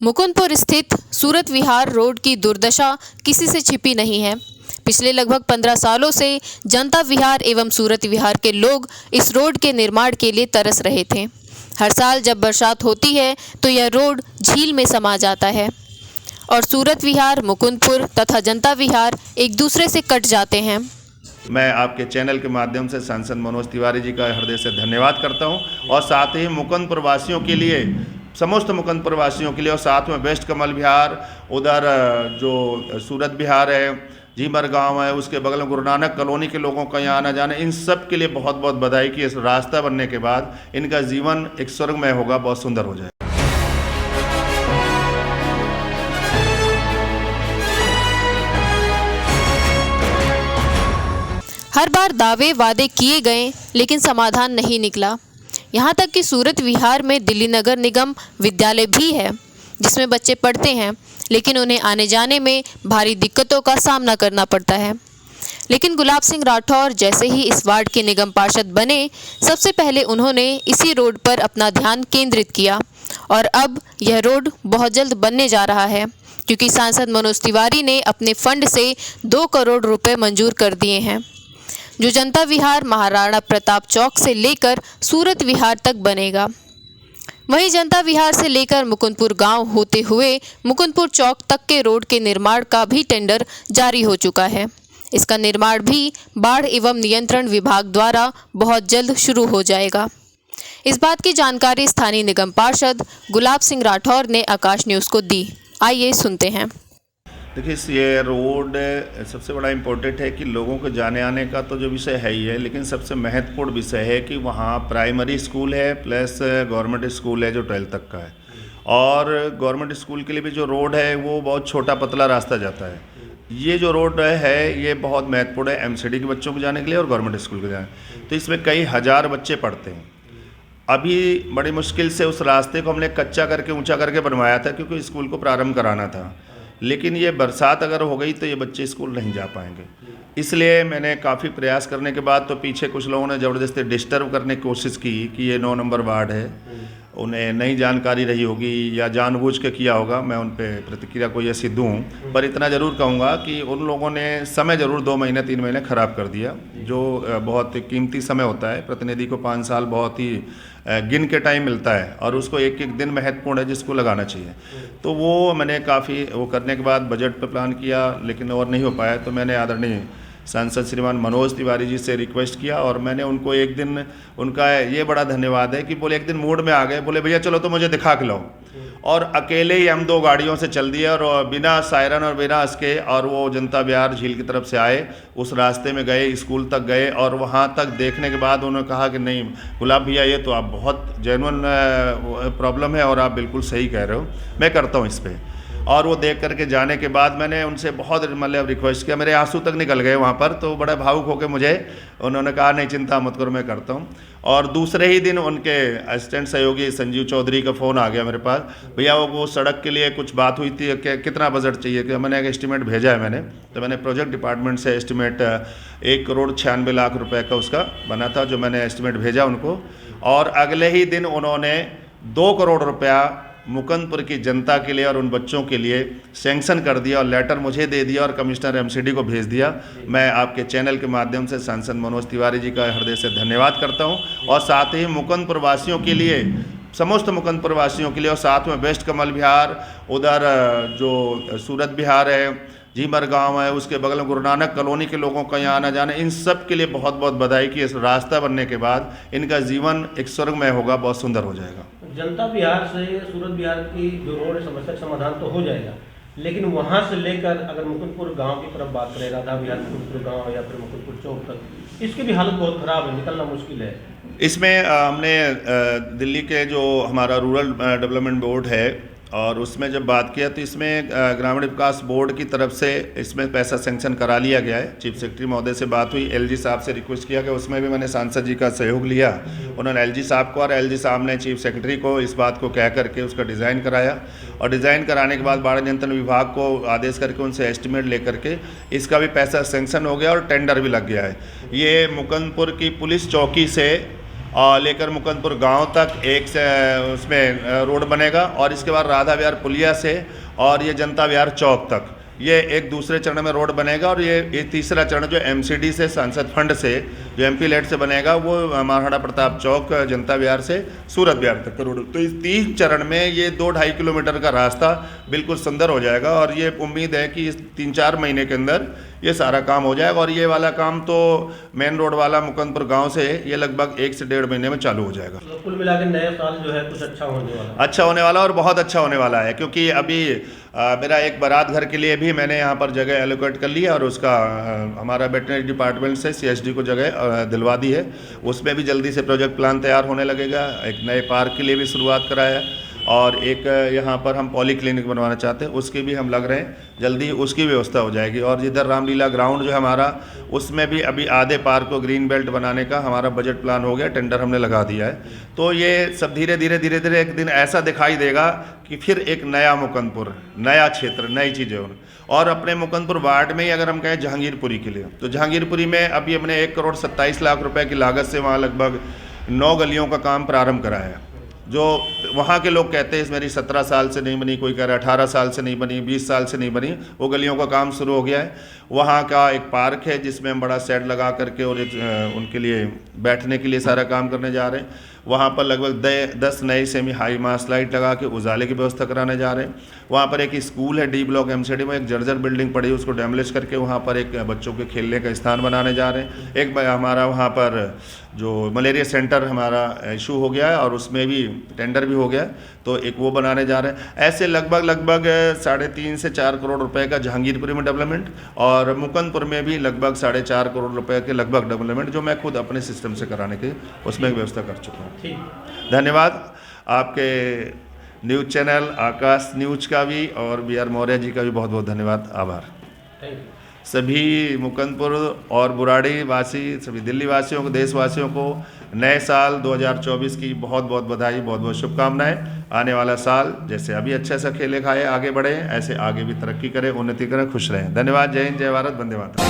मुकुंदपुर स्थित सूरत विहार रोड की दुर्दशा किसी से छिपी नहीं है। पिछले लगभग 15 सालों से जनता विहार एवं सूरत विहार के लोग इस रोड के निर्माण के लिए तरस रहे थे। हर साल जब बरसात होती है तो यह रोड झील में समा जाता है और सूरत विहार, मुकुंदपुर तथा जनता विहार एक दूसरे से कट जाते हैं। मैं आपके चैनल के माध्यम से सांसद मनोज तिवारी जी का हृदय से धन्यवाद करता हूं और साथ ही मुकुंदपुर वासियों के लिए, समस्त मुकुंदपुर वासियों के लिए और साथ में वेस्ट कमल विहार, उधर जो सूरत विहार है, जीमर गांव है, उसके बगल में गुरु नानक कॉलोनी के लोगों का यहाँ आना जाना, इन सब के लिए बहुत बहुत बधाई कि इस रास्ता बनने के बाद इनका जीवन एक स्वर्गमय होगा, बहुत सुंदर हो जाएगा। हर बार दावे वादे किए गए लेकिन समाधान नहीं निकला। यहाँ तक कि सूरत विहार में दिल्ली नगर निगम विद्यालय भी है जिसमें बच्चे पढ़ते हैं, लेकिन उन्हें आने जाने में भारी दिक्कतों का सामना करना पड़ता है। लेकिन गुलाब सिंह राठौर जैसे ही इस वार्ड के निगम पार्षद बने, सबसे पहले उन्होंने इसी रोड पर अपना ध्यान केंद्रित किया और अब यह रोड बहुत जल्द बनने जा रहा है, क्योंकि सांसद मनोज तिवारी ने अपने फंड से 2 करोड़ रुपए मंजूर कर दिए हैं, जो जनता विहार महाराणा प्रताप चौक से लेकर सूरत विहार तक बनेगा। वहीं जनता विहार से लेकर मुकुंदपुर गांव होते हुए मुकुंदपुर चौक तक के रोड के निर्माण का भी टेंडर जारी हो चुका है। इसका निर्माण भी बाढ़ एवं नियंत्रण विभाग द्वारा बहुत जल्द शुरू हो जाएगा। इस बात की जानकारी स्थानीय निगम पार्षद गुलाब सिंह राठौर ने आकाश न्यूज़ को दी। आइए सुनते हैं। देखिए, ये रोड सबसे बड़ा इम्पोर्टेंट है कि लोगों को जाने आने का तो जो विषय है ही है, लेकिन सबसे महत्वपूर्ण विषय है कि वहाँ प्राइमरी स्कूल है प्लस गवर्नमेंट स्कूल है जो 12 तक का है, और गवर्नमेंट स्कूल के लिए भी जो रोड है वो बहुत छोटा पतला रास्ता जाता है। ये जो रोड है ये बहुत महत्वपूर्ण है एमसीडी के बच्चों को जाने के लिए और गवर्नमेंट स्कूल के जाने, तो इसमें कई हज़ार बच्चे पढ़ते हैं। अभी बड़ी मुश्किल से उस रास्ते को हमने कच्चा करके ऊँचा करके बनवाया था, क्योंकि स्कूल को प्रारंभ कराना था, लेकिन ये बरसात अगर हो गई तो ये बच्चे स्कूल नहीं जा पाएंगे। इसलिए मैंने काफ़ी प्रयास करने के बाद तो पीछे कुछ लोगों ने ज़बरदस्ती डिस्टर्ब करने की कोशिश की कि ये 9 नंबर वार्ड है, उन्हें नहीं जानकारी रही होगी या जानबूझ के किया होगा। मैं उन पे प्रतिक्रिया को ये सिद्ध हूँ, पर इतना ज़रूर कहूँगा कि उन लोगों ने समय ज़रूर 2 महीने 3 महीने ख़राब कर दिया, जो बहुत कीमती समय होता है। प्रतिनिधि को 5 साल बहुत ही गिन के टाइम मिलता है और उसको एक एक दिन महत्वपूर्ण है जिसको लगाना चाहिए। तो वो मैंने काफ़ी वो करने के बाद बजट पर प्लान किया, लेकिन और नहीं हो पाया, तो मैंने आदरणीय सांसद श्रीमान मनोज तिवारी जी से रिक्वेस्ट किया और मैंने उनको एक दिन, उनका ये बड़ा धन्यवाद है कि बोले एक दिन मूड में आ गए, बोले भैया चलो तो मुझे दिखा के लाओ, और अकेले ही हम 2 गाड़ियों से चल दिए और बिना सायरन और बिना इसके, और वो जनता विहार झील की तरफ से आए, उस रास्ते में गए, स्कूल तक गए, और वहाँ तक देखने के बाद उन्होंने कहा कि नहीं गुलाब भैया, ये तो आप बहुत जेन्युइन प्रॉब्लम है और आप बिल्कुल सही कह रहे हो, मैं करता हूँ इस पर। और वो देख करके जाने के बाद मैंने उनसे बहुत मतलब रिक्वेस्ट किया, मेरे आंसू तक निकल गए वहाँ पर, तो बड़ा भावुक होकर मुझे उन्होंने कहा नहीं चिंता मत करो, मैं करता हूँ। और दूसरे ही दिन उनके असिस्टेंट सहयोगी संजीव चौधरी का फ़ोन आ गया मेरे पास, भैया वो सड़क के लिए कुछ बात हुई थी कि कितना बजट चाहिए, कि मैंने एक एस्टिमेट भेजा है मैंने, तो मैंने प्रोजेक्ट डिपार्टमेंट से एस्टिमेट 1 करोड़ 96 लाख रुपए का उसका बना था, जो मैंने एस्टिमेट भेजा उनको, और अगले ही दिन उन्होंने 2 करोड़ रुपया मुकुंदपुर की जनता के लिए और उन बच्चों के लिए सैंक्शन कर दिया और लेटर मुझे दे दिया और कमिश्नर एमसीडी को भेज दिया। मैं आपके चैनल के माध्यम से सांसद मनोज तिवारी जी का हृदय से धन्यवाद करता हूं और साथ ही मुकुंदपुर वासियों के लिए, समस्त मुकुंदपुर वासियों के लिए और साथ में वेस्ट कमल विहार, उधर जो सूरत विहार है, जीमर गांव है, उसके बगल में गुरु नानक कॉलोनी के लोगों का यहाँ आना जाना, इन सब के लिए बहुत बहुत बधाई कि इस रास्ता बनने के बाद इनका जीवन एक स्वर्गमय होगा, बहुत सुंदर हो जाएगा। जनता विहार से सूरत विहार की जो रोड समस्या का समाधान तो हो जाएगा, लेकिन वहाँ से लेकर अगर मुकुंदपुर गांव की तरफ बात करें, राधा विहार मुकुंदपुर गांव या फिर मुकुंदपुर चौक तक, इसकी भी हालत बहुत ख़राब है, निकलना मुश्किल है। इसमें हमने दिल्ली के जो हमारा रूरल डेवलपमेंट बोर्ड है और उसमें जब बात किया तो इसमें ग्रामीण विकास बोर्ड की तरफ से इसमें पैसा सेंक्शन करा लिया गया है। चीफ सेक्रेटरी महोदय से बात हुई, एलजी साहब से रिक्वेस्ट किया कि उसमें भी मैंने सांसद जी का सहयोग लिया। उन्होंने एलजी साहब को और एलजी साहब ने चीफ सेक्रेटरी को इस बात को कह करके उसका डिज़ाइन कराया और डिज़ाइन कराने के बाद बाढ़ नियंत्रण विभाग को आदेश करके उनसे एस्टिमेट लेकर के इसका भी पैसा सेंक्शन हो गया और टेंडर भी लग गया है। ये मुकुंदपुर की पुलिस चौकी से और लेकर मुकुंदपुर गांव तक एक से उसमें रोड बनेगा, और इसके बाद राधा विहार पुलिया से और ये जनता विहार चौक तक ये एक दूसरे चरण में रोड बनेगा। और ये तीसरा चरण जो एमसीडी से सांसद फंड से जो एमपी लेट से बनेगा वो महाराणा प्रताप चौक जनता विहार से सूरत विहार तक का रोड। तो इस 3 चरण में ये 2-2.5 किलोमीटर का रास्ता बिल्कुल सुंदर हो जाएगा, और ये उम्मीद है कि इस 3-4 महीने के अंदर ये सारा काम हो जाएगा। और ये वाला काम तो मेन रोड वाला मुकुंदपुर गांव से ये लगभग 1 से 1.5 महीने में चालू हो जाएगा। तो कुल मिला के नया साल जो है कुछ अच्छा होने वाला और बहुत अच्छा होने वाला है, क्योंकि अभी मेरा एक बारात घर के लिए भी मैंने यहाँ पर जगह एलोकेट कर ली है, और उसका हमारा वेटनरी डिपार्टमेंट से CSD को जगह दिलवा दी है। उसमें भी जल्दी से प्रोजेक्ट प्लान तैयार होने लगेगा। एक नए पार्क के लिए भी शुरुआत कराया है, और एक यहाँ पर हम पॉली क्लिनिक बनवाना चाहते हैं, उसके भी हम लग रहे हैं, जल्दी उसकी व्यवस्था हो जाएगी। और जिधर रामलीला ग्राउंड जो हमारा, उसमें भी अभी आधे पार्क को ग्रीन बेल्ट बनाने का हमारा बजट प्लान हो गया, टेंडर हमने लगा दिया है। तो ये सब धीरे धीरे एक दिन ऐसा दिखाई देगा कि फिर एक नया मुकुंदपुर, नया क्षेत्र, नई चीज़ें। और अपने मुकुंदपुर वार्ड में ही अगर हम कहें जहांगीरपुरी के लिए, तो जहांगीरपुरी में अभी हमने 1,27,00,000 रुपए की लागत से वहाँ लगभग 9 गलियों का काम प्रारंभ कराया है। जो वहाँ के लोग कहते हैं मेरी 17 साल से नहीं बनी, कोई कह रहा है 18 साल से नहीं बनी, 20 साल से नहीं बनी, वो गलियों का काम शुरू हो गया है। वहाँ का एक पार्क है जिसमें हम बड़ा शेड लगा करके और एक उनके लिए बैठने के लिए सारा काम करने जा रहे हैं। वहाँ पर लगभग 10 नए सेमी हाई मास्ट लाइट लगा के उजाले की व्यवस्था कराने जा रहे हैं। वहाँ पर एक स्कूल है D ब्लॉक MCD में, एक जर्जर बिल्डिंग पड़ी, उसको डैमलिश करके वहाँ पर एक बच्चों के खेलने का स्थान बनाने जा रहे हैं। एक हमारा वहाँ पर जो मलेरिया सेंटर हमारा इशू हो गया है और उसमें भी टेंडर भी हो गया, तो एक वो बनाने जा रहे हैं। ऐसे लगभग 3.5 से 4 करोड़ रुपए का जहांगीरपुरी में डेवलपमेंट, और मुकुंदपुर में भी लगभग 4.5 करोड़ रुपए के लगभग डेवलपमेंट, जो मैं खुद अपने सिस्टम से कराने की उसमें व्यवस्था कर चुका हूँ। धन्यवाद आपके न्यूज़ चैनल आकाश न्यूज़ का भी, और BR मौर्य जी का भी बहुत बहुत धन्यवाद, आभार। सभी मुकुंदपुर और बुराड़ी वासी, सभी दिल्ली वासियों को, देशवासियों को नए साल 2024 की बहुत बहुत बधाई, बहुत बहुत शुभकामनाएं। आने वाला साल जैसे अभी अच्छे से खेले खाए आगे बढ़े, ऐसे आगे भी तरक्की करें, उन्नति करें, खुश रहें। धन्यवाद। जय हिंद, जय भारत, वंदे मातरम।